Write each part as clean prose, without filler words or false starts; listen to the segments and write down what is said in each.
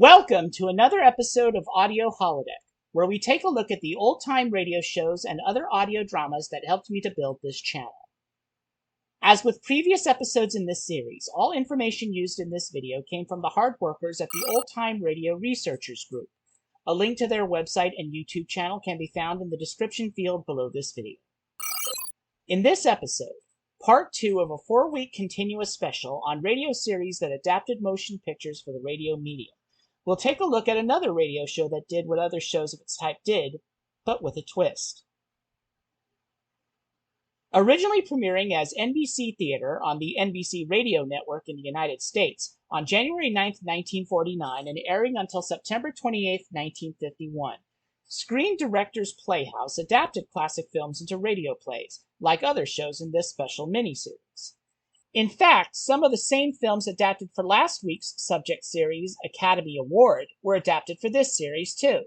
Welcome to another episode of Audio Holodeck, where we take a look at the old-time radio shows and other audio dramas that helped me to build this channel. As with previous episodes in this series, all information used in this video came from the hard workers at the Old Time Radio Researchers Group. A link to their website and YouTube channel can be found in the description field below this video. In this episode, part 2 of a 4-week continuous special on radio series that adapted motion pictures for the radio medium, we'll take a look at another radio show that did what other shows of its type did, but with a twist. Originally premiering as NBC Theater on the NBC Radio Network in the United States on January 9, 1949, and airing until September 28, 1951, Screen Directors Playhouse adapted classic films into radio plays, like other shows in this special miniseries. In fact, some of the same films adapted for last week's subject series, Academy Award, were adapted for this series too.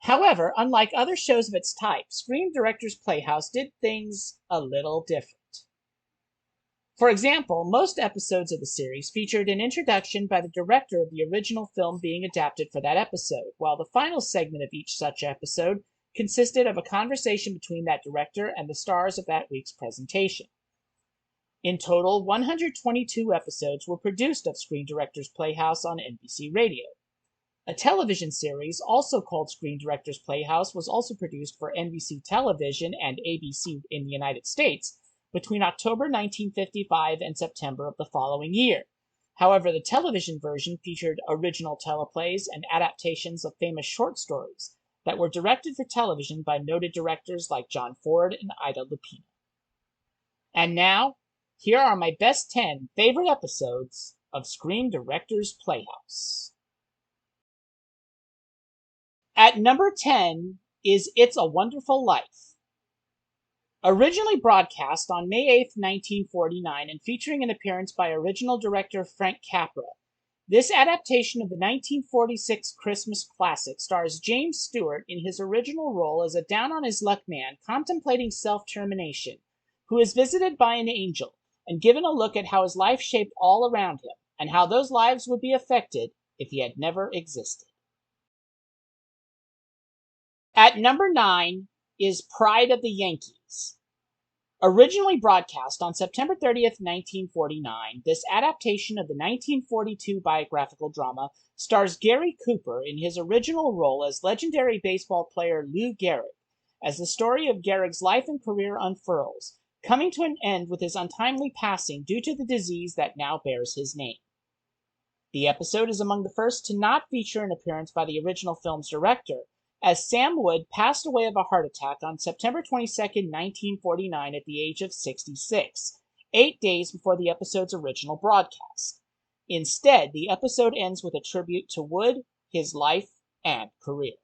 However, unlike other shows of its type, Screen Directors Playhouse did things a little different. For example, most episodes of the series featured an introduction by the director of the original film being adapted for that episode, while the final segment of each such episode consisted of a conversation between that director and the stars of that week's presentation. In total, 122 episodes were produced of Screen Directors Playhouse on NBC Radio. A television series, also called Screen Directors Playhouse, was also produced for NBC Television and ABC in the United States between October 1955 and September of the following year. However, the television version featured original teleplays and adaptations of famous short stories that were directed for television by noted directors like John Ford and Ida Lupino. And now, here are my best 10 favorite episodes of Screen Directors Playhouse. At number 10 is It's a Wonderful Life. Originally broadcast on May 8, 1949, and featuring an appearance by original director Frank Capra, this adaptation of the 1946 Christmas classic stars James Stewart in his original role as a down-on-his-luck man contemplating self-termination, who is visited by an angel and given a look at how his life shaped all around him, and how those lives would be affected if he had never existed. At number 9 is Pride of the Yankees. Originally broadcast on September 30th, 1949, this adaptation of the 1942 biographical drama stars Gary Cooper in his original role as legendary baseball player Lou Gehrig, as the story of Gehrig's life and career unfurls, coming to an end with his untimely passing due to the disease that now bears his name. The episode is among the first to not feature an appearance by the original film's director, as Sam Wood passed away of a heart attack on September 22, 1949 at the age of 66, 8 days before the episode's original broadcast. Instead, the episode ends with a tribute to Wood, his life, and career.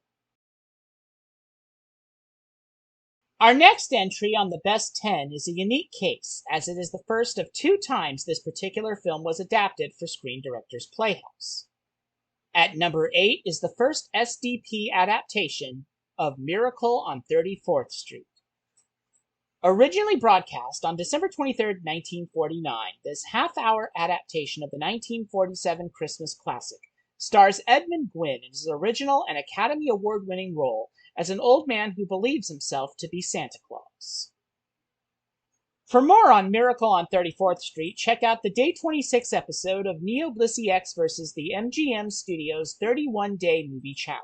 Our next entry on the best 10 is a unique case, as it is the first of 2 times this particular film was adapted for Screen Directors Playhouse. At number 8 is the first SDP adaptation of Miracle on 34th Street. Originally broadcast on December 23, 1949, this half-hour adaptation of the 1947 Christmas classic stars Edmund Gwynn in his original and Academy Award-winning role as an old man who believes himself to be Santa Claus. For more on Miracle on 34th Street, check out the Day 26 episode of NeoBlisseyX versus the MGM Studios 31-Day Movie Challenge.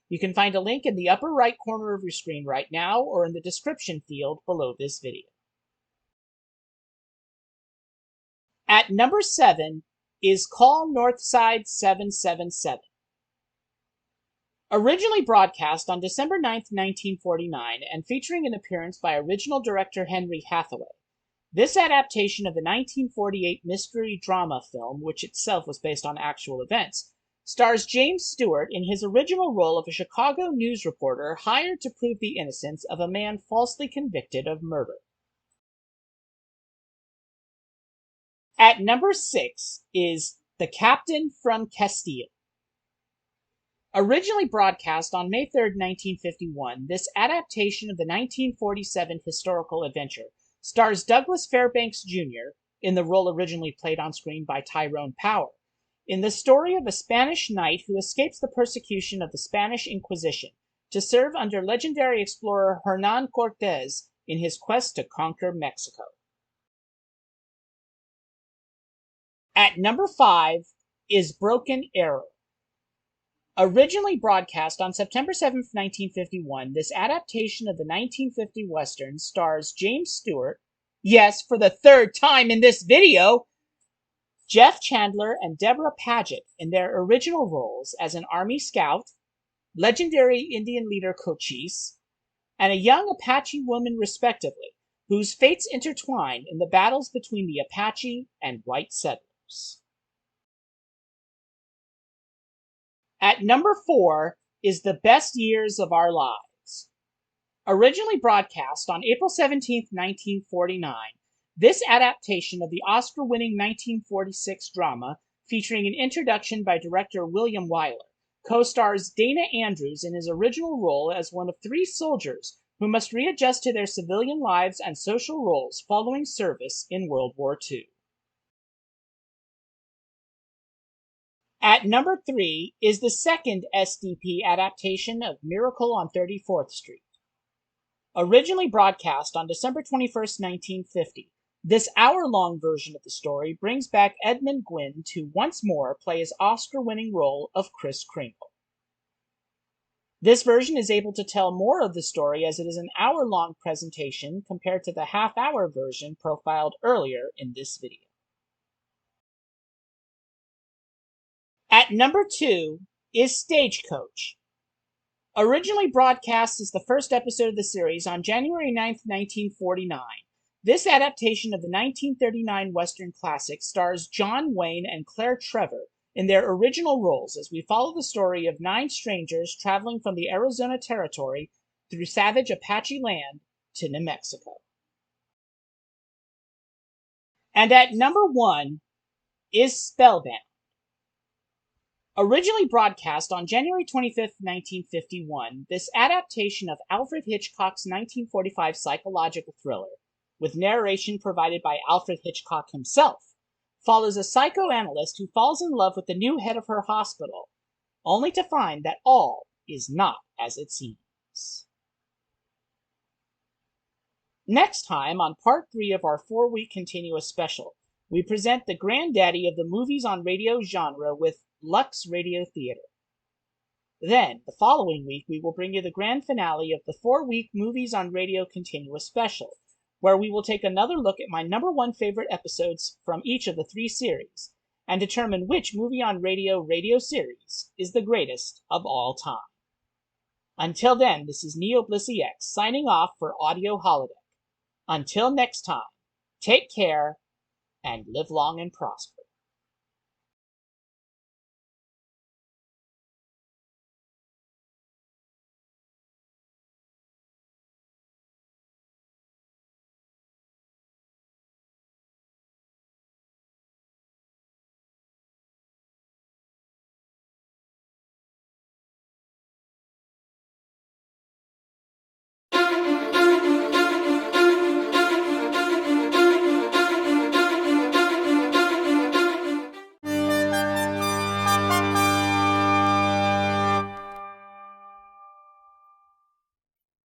You can find a link in the upper right corner of your screen right now or in the description field below this video. At number 7 is Call Northside 777. Originally broadcast on December 9, 1949, and featuring an appearance by original director Henry Hathaway, this adaptation of the 1948 mystery drama film, which itself was based on actual events, stars James Stewart in his original role of a Chicago news reporter hired to prove the innocence of a man falsely convicted of murder. At number 6 is The Captain from Castile. Originally broadcast on May 3, 1951, this adaptation of the 1947 historical adventure stars Douglas Fairbanks Jr. in the role originally played on screen by Tyrone Power, in the story of a Spanish knight who escapes the persecution of the Spanish Inquisition to serve under legendary explorer Hernan Cortés in his quest to conquer Mexico. At number 5 is Broken Arrow. Originally broadcast on September 7, 1951, this adaptation of the 1950 Western stars James Stewart, yes, for the third time in this video, Jeff Chandler and Deborah Paget in their original roles as an Army scout, legendary Indian leader Cochise, and a young Apache woman respectively, whose fates intertwine in the battles between the Apache and white settlers. At number 4 is The Best Years of Our Lives. Originally broadcast on April 17, 1949, this adaptation of the Oscar-winning 1946 drama, featuring an introduction by director William Wyler, co-stars Dana Andrews in his original role as one of 3 soldiers who must readjust to their civilian lives and social roles following service in World War II. At number 3 is the second SDP adaptation of Miracle on 34th Street. Originally broadcast on December 21, 1950, this hour-long version of the story brings back Edmund Gwynn to once more play his Oscar-winning role of Kris Kringle. This version is able to tell more of the story as it is an hour-long presentation compared to the half-hour version profiled earlier in this video. At number 2 is Stagecoach. Originally broadcast as the first episode of the series on January 9, 1949, this adaptation of the 1939 Western classic stars John Wayne and Claire Trevor in their original roles as we follow the story of 9 strangers traveling from the Arizona Territory through savage Apache land to New Mexico. And at number 1 is Spellbound. Originally broadcast on January 25, 1951, this adaptation of Alfred Hitchcock's 1945 psychological thriller, with narration provided by Alfred Hitchcock himself, follows a psychoanalyst who falls in love with the new head of her hospital, only to find that all is not as it seems. Next time, on part 3 of our 4-week continuous special, we present the granddaddy of the movies on radio genre with Lux Radio Theater. Then, the following week, we will bring you the grand finale of the 4-week Movies on Radio continuous special, where we will take another look at my number 1 favorite episodes from each of the 3 series, and determine which movie on radio series is the greatest of all time. Until then, this is NeoBlisseyX signing off for Audio Holodeck. Until next time, take care and live long and prosper.